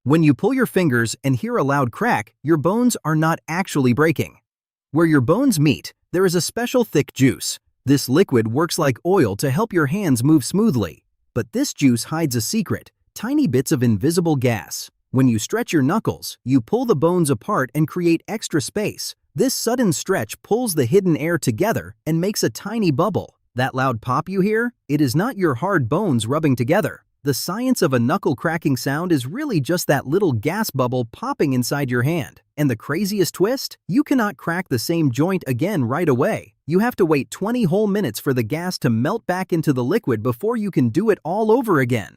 When you pull your fingers and hear a loud crack, your bones are not actually breaking. Where your bones meet, there is a special thick juice. This liquid works like oil to help your hands move smoothly. But this juice hides a secret, tiny bits of invisible gas. When you stretch your knuckles, you pull the bones apart and create extra space. This sudden stretch pulls the hidden air together and makes a tiny bubble. That loud pop you hear? It is not your hard bones rubbing together. The science of a knuckle cracking sound is really just that little gas bubble popping inside your hand. And the craziest twist? You cannot crack the same joint again right away. You have to wait 20 whole minutes for the gas to melt back into the liquid before you can do it all over again.